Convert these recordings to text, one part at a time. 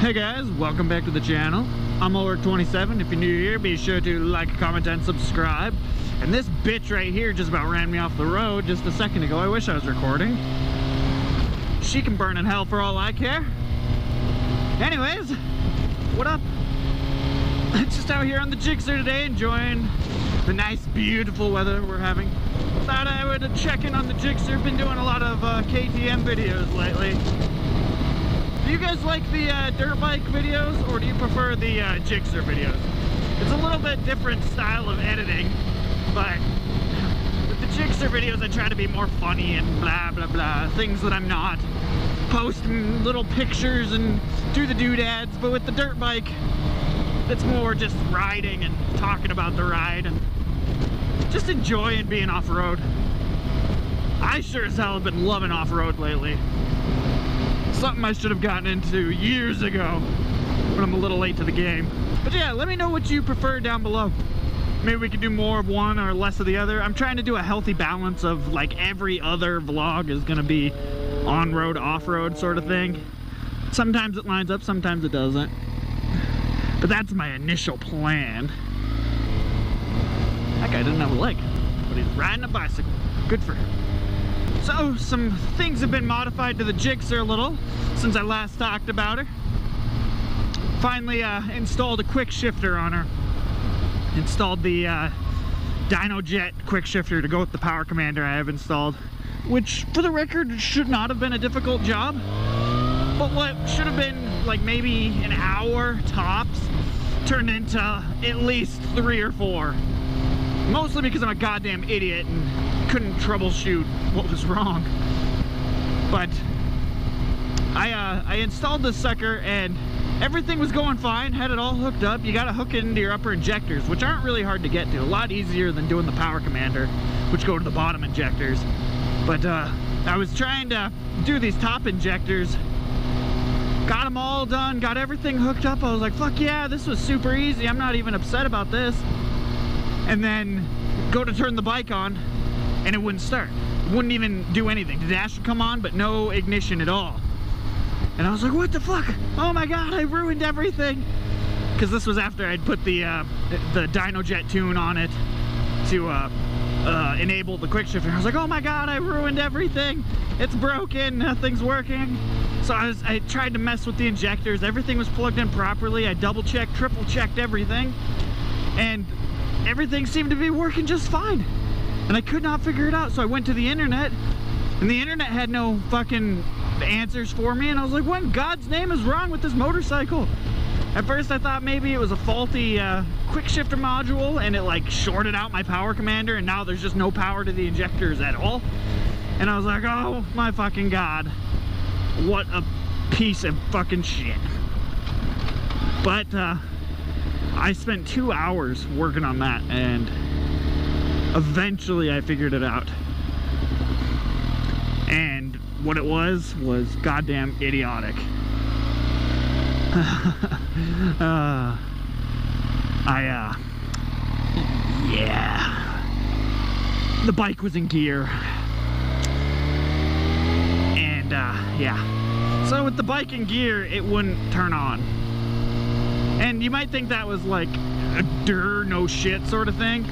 Hey guys, welcome back to the channel. I'm Ulrich27. If you're new here, be sure to like, comment, and subscribe. And this bitch right here just about ran me off the road just a second ago. I wish I was recording. She can burn in hell for all I care. Anyways, what up? Just out here on the Gixxer today, enjoying the nice, beautiful weather we're having. Thought I would check in on the Gixxer. Been doing a lot of KTM videos lately. Do you guys like the dirt bike videos, or do you prefer the Gixxer videos? It's a little bit different style of editing, but with the Gixxer videos I try to be more funny and blah blah blah, things that I'm not. Post little pictures and do the doodads, but with the dirt bike it's more just riding and talking about the ride and just enjoying being off-road. I sure as hell have been loving off-road lately. Something I should have gotten into years ago, but I'm a little late to the game. But yeah, let me know what you prefer down below. Maybe we could do more of one or less of the other. I'm trying to do a healthy balance of like every other vlog is gonna be on-road, off-road sort of thing. Sometimes it lines up, sometimes it doesn't. But that's my initial plan. That guy didn't have a leg, but he's riding a bicycle. Good for him. So, some things have been modified to the Gixxer a little since I last talked about her. Finally installed a quick shifter on her. Installed the DynoJet quick shifter to go with the Power Commander I have installed, which for the record should not have been a difficult job, but what should have been like maybe an hour tops turned into at least 3 or 4. Mostly because I'm a goddamn idiot and couldn't troubleshoot what was wrong. But I installed this sucker and everything was going fine, had it all hooked up. You gotta hook it into your upper injectors, which aren't really hard to get to. A lot easier than doing the Power Commander, which go to the bottom injectors. But I was trying to do these top injectors, got them all done, got everything hooked up. I was like, fuck yeah, this was super easy. I'm not even upset about this. And then go to turn the bike on and it wouldn't start. It wouldn't even do anything. The dash would come on, but no ignition at all. And I was like, what the fuck? Oh my god, I ruined everything. Because this was after I'd put the DynoJet tune on it to enable the quick shifter. I was like, oh my god, I ruined everything. It's broken, nothing's working. So I tried to mess with the injectors. Everything was plugged in properly. I double checked, triple checked everything. And everything seemed to be working just fine. And I could not figure it out. So I went to the internet, and the internet had no fucking answers for me. And I was like, what in God's name is wrong with this motorcycle? At first I thought maybe it was a faulty quick shifter module and it like shorted out my Power Commander, and now there's just no power to the injectors at all. And I was like, oh my fucking god, what a piece of fucking shit. But I spent 2 hours working on that, and eventually I figured it out. And what it was goddamn idiotic. Yeah. The bike was in gear. And, yeah. So with the bike in gear, it wouldn't turn on. And you might think that was like a no shit sort of thing.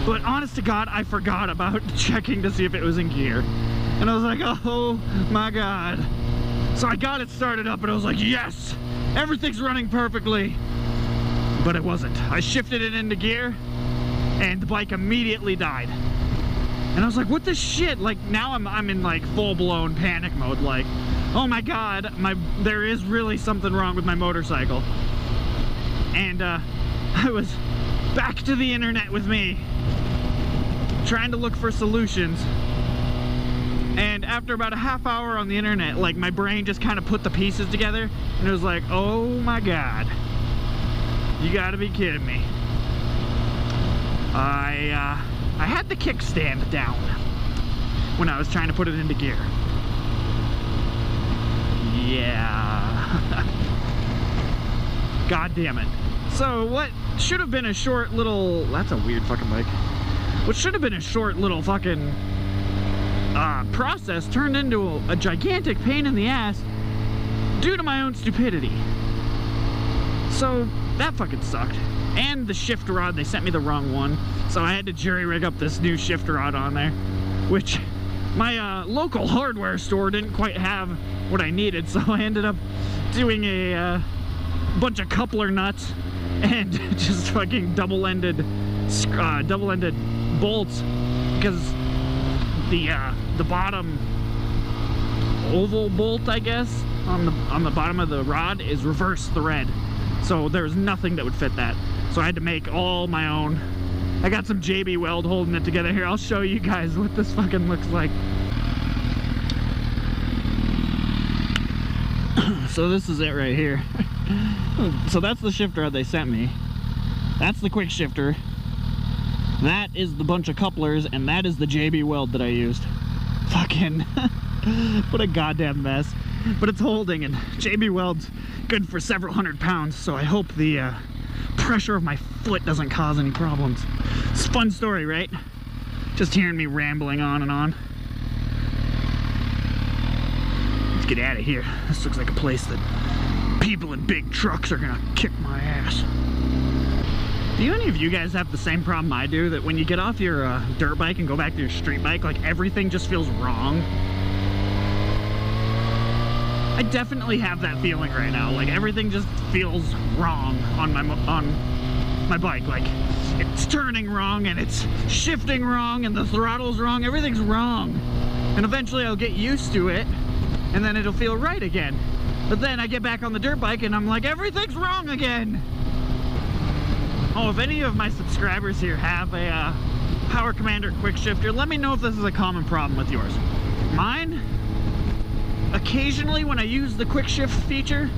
But honest to God, I forgot about checking to see if it was in gear. And I was like, oh my god. So I got it started up and I was like, yes, everything's running perfectly. But it wasn't. I shifted it into gear and the bike immediately died. And I was like, what the shit? Like now I'm in like full-blown panic mode. Like, oh my god, there is really something wrong with my motorcycle. And I was back to the internet with me, trying to look for solutions. And after about a half hour on the internet, like my brain just kind of put the pieces together, and it was like, oh my god, you gotta be kidding me. I had the kickstand down when I was trying to put it into gear. Yeah. God damn it. So what should have been a short little, that's a weird fucking bike. What should have been a short little fucking process turned into a gigantic pain in the ass due to my own stupidity. So that fucking sucked. And the shift rod, they sent me the wrong one. So I had to jury rig up this new shift rod on there, which my local hardware store didn't quite have what I needed. So I ended up doing a bunch of coupler nuts and just fucking double-ended bolts, because the bottom oval bolt, I guess, on the bottom of the rod is reverse thread, so there's nothing that would fit that. So I had to make all my own. I got some JB Weld holding it together here. I'll show you guys what this fucking looks like. So this is it right here. So that's the shift rod they sent me. That's the quick shifter. That is the bunch of couplers, and that is the JB Weld that I used. Fucking what a goddamn mess. But it's holding, and JB Weld's good for several hundred pounds, so I hope the pressure of my foot doesn't cause any problems. It's a fun story, right? Just hearing me rambling on and on. Let's get out of here. This looks like a place that people in big trucks are gonna kick my ass. Do any of you guys have the same problem I do, that when you get off your dirt bike and go back to your street bike, like everything just feels wrong? I definitely have that feeling right now. Like everything just feels wrong on my bike. Like it's turning wrong and it's shifting wrong and the throttle's wrong. Everything's wrong. And eventually I'll get used to it and then it'll feel right again. But then I get back on the dirt bike and I'm like, everything's wrong again. Oh, if any of my subscribers here have a Power Commander quick shifter, let me know if this is a common problem with yours. Mine, occasionally when I use the quick shift feature,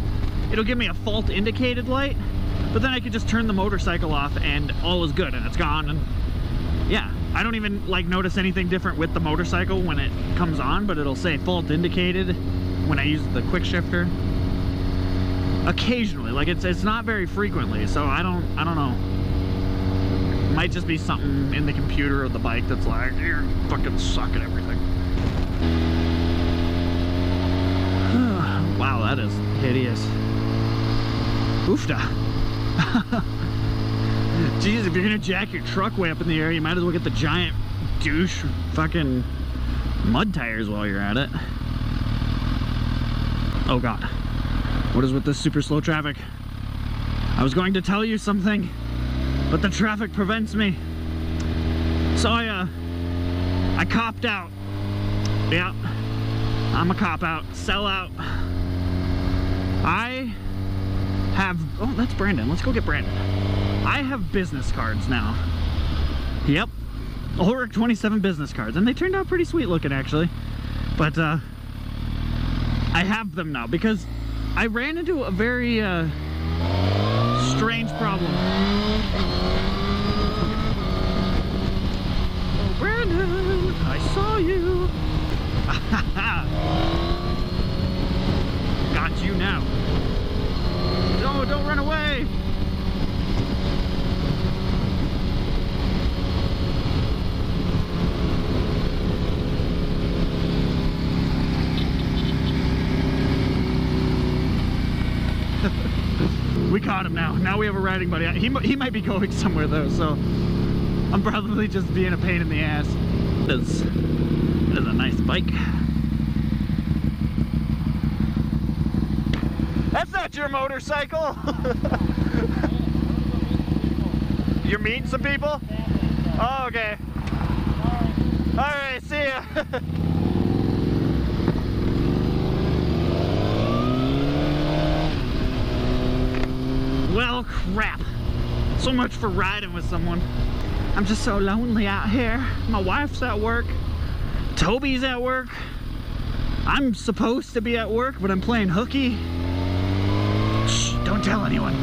it'll give me a fault indicated light, but then I can just turn the motorcycle off and all is good and it's gone. And yeah, I don't even like notice anything different with the motorcycle when it comes on, but it'll say fault indicated when I use the quick shifter. Occasionally, like it's not very frequently, so I don't know. It might just be something in the computer of the bike that's like, you fucking suck at everything. Wow, that is hideous. Oofda. Jeez, if you're gonna jack your truck way up in the air, you might as well get the giant douche fucking mud tires while you're at it. Oh God. What is with this super slow traffic? I was going to tell you something, but the traffic prevents me. So I copped out. Yeah, I'm a cop out, sell out. I have, oh, that's Brandon. Let's go get Brandon. I have business cards now. Yep, Ulrich 27 business cards, and they turned out pretty sweet looking actually. But I have them now because I ran into a very strange problem. Oh, Brandon, I saw you. Got you now. No, don't run away. We caught him now. Now we have a riding buddy. He might be going somewhere though, so I'm probably just being a pain in the ass. That is a nice bike. That's not your motorcycle. You're meeting some people? Oh, okay. All right, see ya. Well, crap. So much for riding with someone. I'm just so lonely out here. My wife's at work. Toby's at work. I'm supposed to be at work, but I'm playing hooky. Shh, don't tell anyone.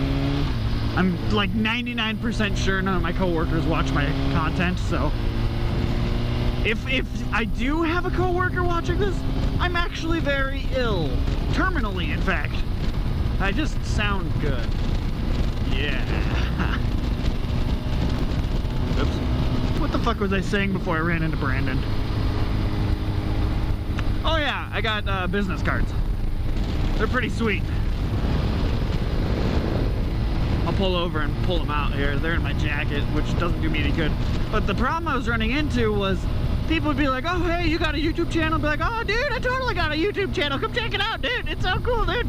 I'm like 99% sure none of my coworkers watch my content, so if I do have a coworker watching this, I'm actually very ill. Terminally, in fact. I just sound good. Yeah. Oops. What the fuck was I saying before I ran into Brandon? Oh yeah, I got business cards. They're pretty sweet. I'll pull over and pull them out here. They're in my jacket, which doesn't do me any good. But the problem I was running into was people would be like, oh, hey, you got a YouTube channel? I'd be like, oh, dude, I totally got a YouTube channel. Come check it out, dude. It's so cool, dude.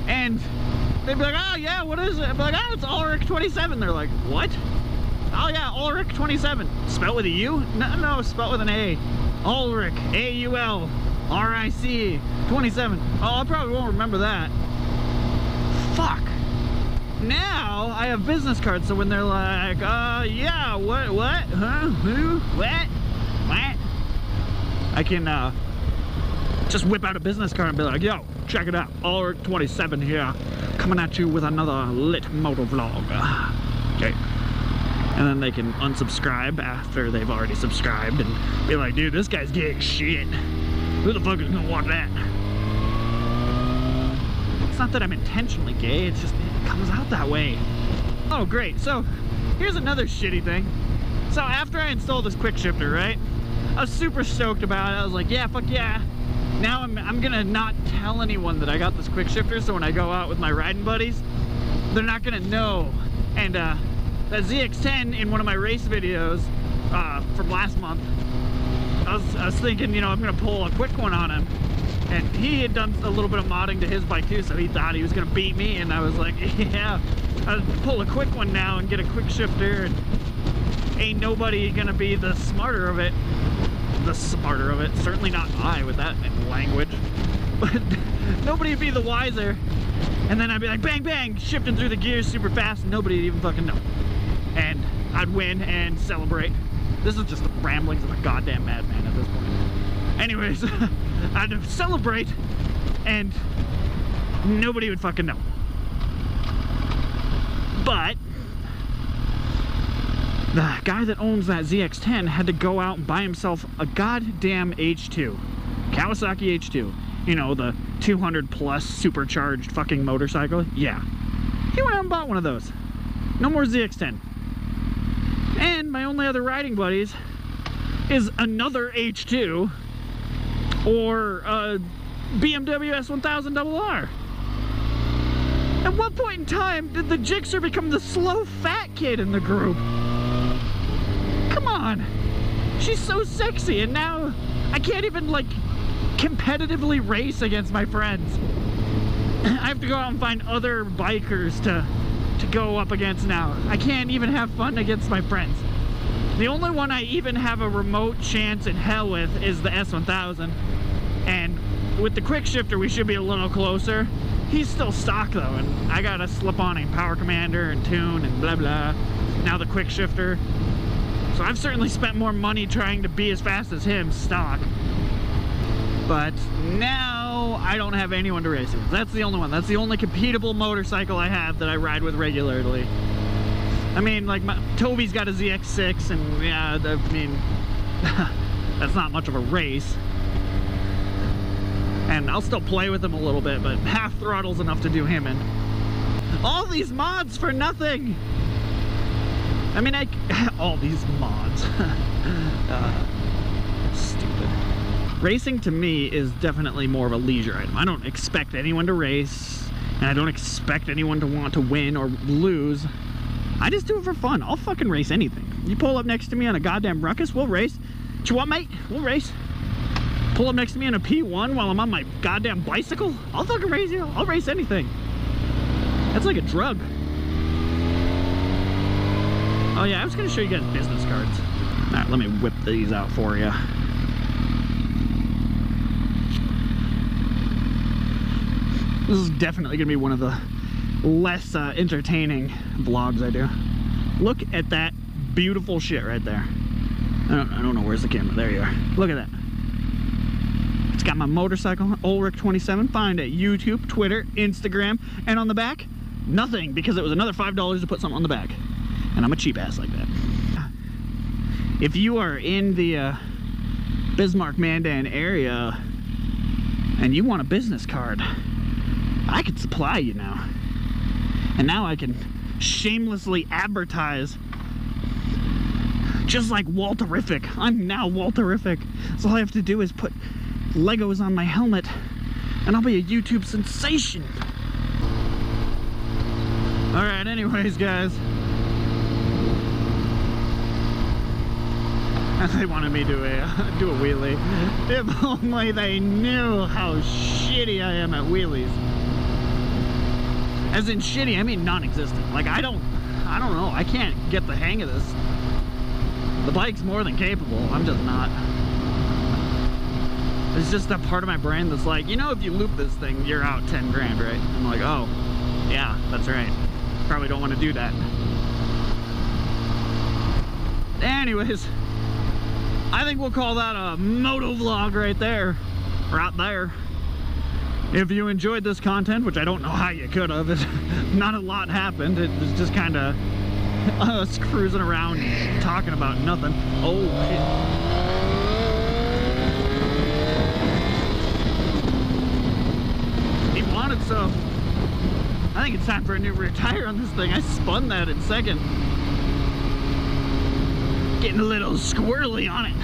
And they'd be like, oh, yeah, what is it? I'd be like, oh, it's Ulrich27. They're like, what? Oh, yeah, Ulrich27. Spelled with a U? No, spelled with an A. Ulrich, A-U-L-R-I-C 27. Oh, I probably won't remember that. Fuck. Now I have business cards, so when they're like, yeah, what, huh, who, what, I can just whip out a business card and be like, yo, check it out, Ulrich27 here, coming at you with another lit motor vlog. Okay. And then they can unsubscribe after they've already subscribed and be like, dude, this guy's getting shit. Who the fuck is gonna watch that? It's not that I'm intentionally gay, it's just it comes out that way. Oh, great. So here's another shitty thing. So after I installed this quick shifter, right, I was super stoked about it. I was like, yeah, fuck yeah. Now I'm gonna not tell anyone that I got this quick shifter, so when I go out with my riding buddies, they're not gonna know. And that ZX10 in one of my race videos from last month, I was thinking, you know, I'm gonna pull a quick one on him. And he had done a little bit of modding to his bike too, so he thought he was gonna beat me, and I was like, yeah, I'll pull a quick one now and get a quick shifter, and ain't nobody gonna be the smarter of it. The smarter of it. Certainly not I with that language. But nobody would be the wiser. And then I'd be like, bang, bang, shifting through the gears super fast, and nobody'd even fucking know. And I'd win and celebrate. This is just the ramblings of a goddamn madman at this point. Anyways, I'd celebrate and nobody would fucking know. But the guy that owns that ZX10 had to go out and buy himself a goddamn H2. Kawasaki H2. You know, the 200 plus supercharged fucking motorcycle. Yeah. He went out and bought one of those. No more ZX10. And my only other riding buddies is another H2 or a BMW S1000RR. At what point in time did the Gixxer become the slow fat kid in the group? Come on. She's so sexy, and now I can't even like competitively race against my friends. I have to go out and find other bikers to go up against now. I can't even have fun against my friends. The only one I even have a remote chance in hell with is the S1000. And with the quick shifter, we should be a little closer. He's still stock though, and I gotta slip on a power commander and tune and blah blah. Now the quick shifter. So I've certainly spent more money trying to be as fast as him stock. But now I don't have anyone to race with. That's the only one. That's the only competitive motorcycle I have that I ride with regularly. I mean, like, Toby's got a ZX6, and yeah, I mean, that's not much of a race. And I'll still play with him a little bit, but half throttle's enough to do him in. All these mods for nothing! I mean, all these mods. Stupid. Racing to me is definitely more of a leisure item. I don't expect anyone to race, and I don't expect anyone to want to win or lose. I just do it for fun. I'll fucking race anything. You pull up next to me on a goddamn ruckus, we'll race. What you want, mate? We'll race. Pull up next to me on a P1 while I'm on my goddamn bicycle, I'll fucking race you. I'll race anything. That's like a drug. Oh yeah, I was gonna show you guys business cards. All right, let me whip these out for you. This is definitely gonna be one of the less entertaining vlogs I do. Look at that beautiful shit right there. I don't know, where's the camera? There you are. Look at that. It's got my motorcycle, Ulrich27, find at YouTube, Twitter, Instagram, and on the back, nothing, because it was another $5 to put something on the back. And I'm a cheap ass like that. If you are in the Bismarck-Mandan area and you want a business card, I could supply you now. And now I can shamelessly advertise, just like Walterific. I'm now Walterific. So all I have to do is put Legos on my helmet and I'll be a YouTube sensation. Alright, anyways, guys. They wanted me to do a wheelie. If only they knew how shitty I am at wheelies. As in shitty, I mean non-existent. Like I don't know. I can't get the hang of this. The bike's more than capable. I'm just not. It's just that part of my brain that's like, you know, if you loop this thing, you're out 10 grand, right? I'm like, oh, yeah, that's right. Probably don't want to do that. Anyways, I think we'll call that a moto vlog right there. Right there. If you enjoyed this content, which I don't know how you could have, not a lot happened. It was just kind of us cruising around talking about nothing. Oh, shit. He wanted some. I think it's time for a new rear tire on this thing. I spun that in second. Getting a little squirrely on it.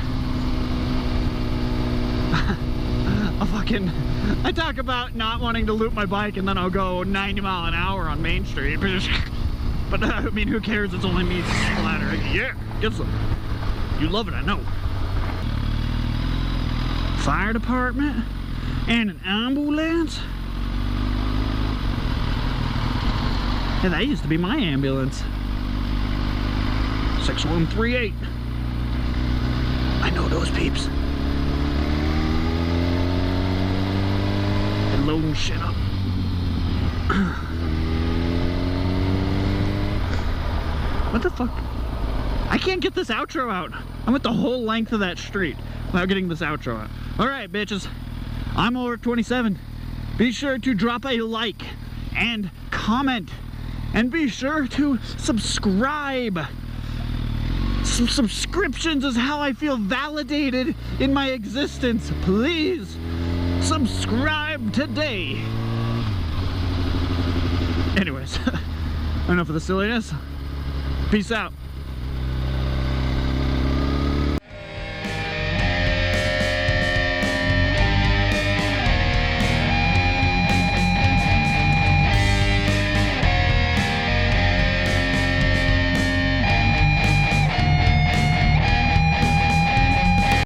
I talk about not wanting to loop my bike and then I'll go 90 mile an hour on Main Street. But I mean, who cares? It's only me splattering. Yeah, get some. You love it, I know. Fire department and an ambulance. Yeah, that used to be my ambulance. 6138. I know those peeps. They're loading shit up. What the fuck? I can't get this outro out. I went the whole length of that street without getting this outro out. Alright, bitches. I'm Ulrich27. Be sure to drop a like and comment. And be sure to subscribe. Some subscriptions is how I feel validated in my existence. Please subscribe today. Anyways, enough of the silliness. Peace out.